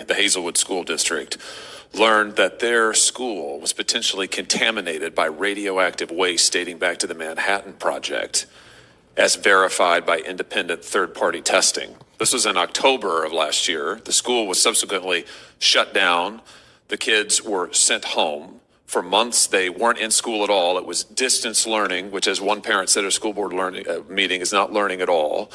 the Hazelwood School District, learned that their school was potentially contaminated by radioactive waste dating back to the Manhattan Project, as verified by independent third-party testing. This was in October of last year. The school was subsequently shut down. The kids were sent home. For months, they weren't in school at all. It was distance learning, which, as one parent said at a school board meeting, is not learning at all.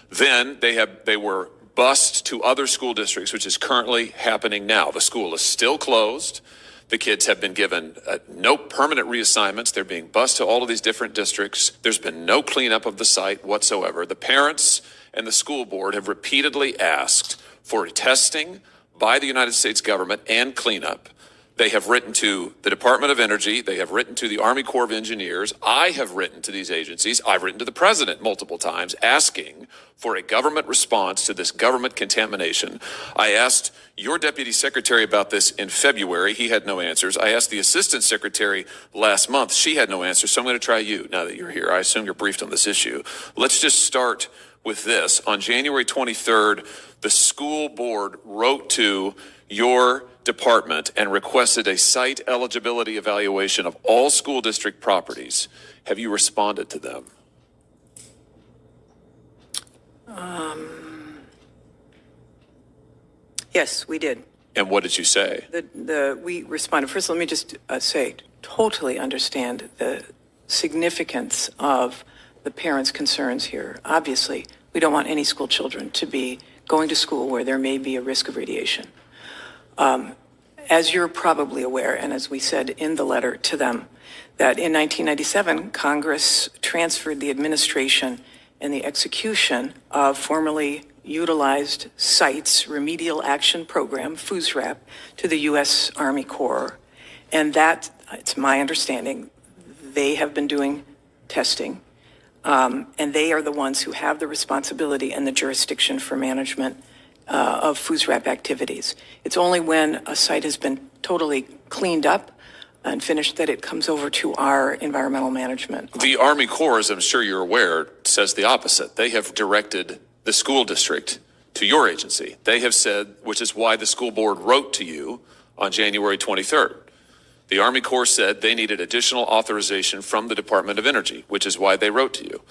Then they were bused to other school districts, which is currently happening now. The school is still closed. The kids have been given no permanent reassignments. They're being bused to all of these different districts. There's been no cleanup of the site whatsoever. The parents and the school board have repeatedly asked for testing by the United States government and cleanup. They have written to the Department of Energy. They have written to the Army Corps of Engineers. I have written to these agencies. I've written to the president multiple times asking for a government response to this government contamination. I asked your deputy secretary about this in February. He had no answers. I asked the assistant secretary last month. She had no answers. So I'm going to try you now that you're here. I assume you're briefed on this issue. Let's just start with this. On January 23rd, the school board wrote to your department and requested a site eligibility evaluation of all school district properties. Have you responded to them? Yes, we did. And what did you say? We responded. First, let me just say, totally understand the significance of the parents' concerns here. Obviously, we don't want any school children to be going to school where there may be a risk of radiation. As you're probably aware, and as we said in the letter to them, that in 1997, Congress transferred the administration and the execution of formerly utilized sites remedial action program, FUSRAP, to the U.S. Army Corps. And that, it's my understanding, they have been doing testing, and they are the ones who have the responsibility and the jurisdiction for management of FUSRAP activities. It's only when a site has been totally cleaned up and finished that it comes over to our environmental management. The Army Corps, as I'm sure you're aware, says the opposite. They have directed the school district to your agency. They have said, which is why the school board wrote to you on January 23rd. The Army Corps said they needed additional authorization from the Department of Energy, which is why they wrote to you.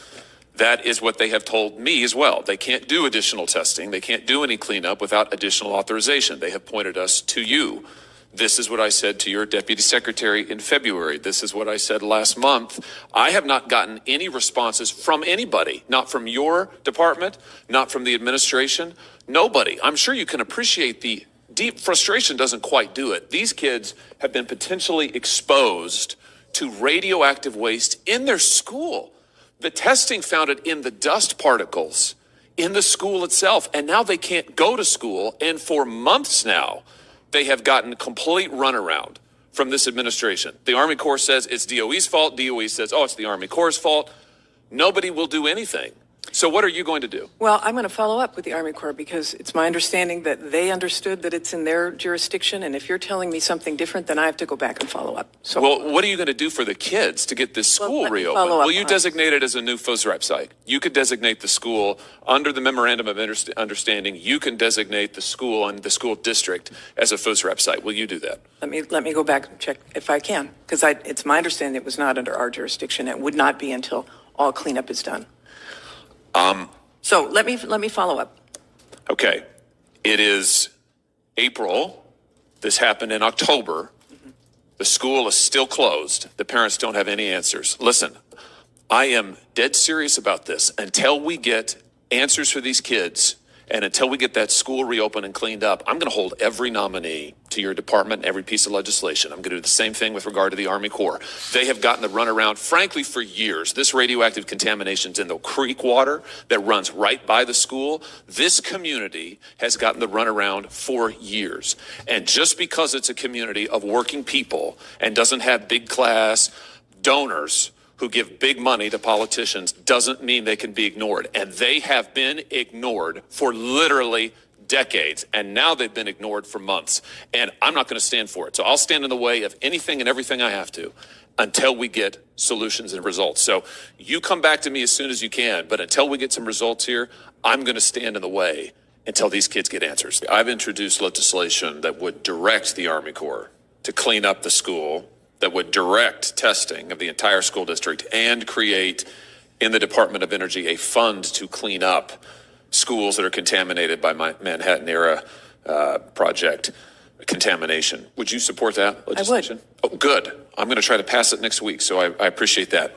That is what they have told me as well. They can't do additional testing. They can't do any cleanup without additional authorization. They have pointed us to you. This is what I said to your deputy secretary in February. This is what I said last month. I have not gotten any responses from anybody, not from your department, not from the administration, nobody. I'm sure you can appreciate the deep frustration doesn't quite do it. These kids have been potentially exposed to radioactive waste in their school. The testing found it in the dust particles in the school itself, and now they can't go to school. And for months now, they have gotten complete runaround from this administration. The Army Corps says it's DOE's fault. DOE says, oh, it's the Army Corps' fault. Nobody will do anything. So what are you going to do? Well, I'm going to follow up with the Army Corps because it's my understanding that they understood that it's in their jurisdiction. And if you're telling me something different, then I have to go back and follow up. So, well, what are you going to do for the kids to get this school reopened? Will you designate it as a new FUSRAP site? You could designate the school under the memorandum of understanding. You can designate the school and the school district as a FUSRAP site. Will you do that? Let me go back and check if I can, because it's my understanding it was not under our jurisdiction. It would not be until all cleanup is done. So let me follow up. Okay. It is April. This happened in October. The school is still closed. The parents don't have any answers. Listen, I am dead serious about this. Until we get answers for these kids and until we get that school reopened and cleaned up, I'm going to hold every nominee to your department and every piece of legislation. I'm going to do the same thing with regard to the Army Corps. They have gotten the runaround, frankly, for years. This radioactive contamination's in the creek water that runs right by the school. This community has gotten the runaround for years. And just because it's a community of working people and doesn't have big class donors who give big money to politicians doesn't mean they can be ignored. And they have been ignored for literally decades. And now they've been ignored for months. And I'm not going to stand for it. So I'll stand in the way of anything and everything I have to until we get solutions and results. So you come back to me as soon as you can. But until we get some results here, I'm going to stand in the way until these kids get answers. I've introduced legislation that would direct the Army Corps to clean up the school, that would direct testing of the entire school district, and create in the Department of Energy a fund to clean up schools that are contaminated by Manhattan era project contamination. Would you support that legislation? I would. Oh, good. I'm going to try to pass it next week, so I appreciate that.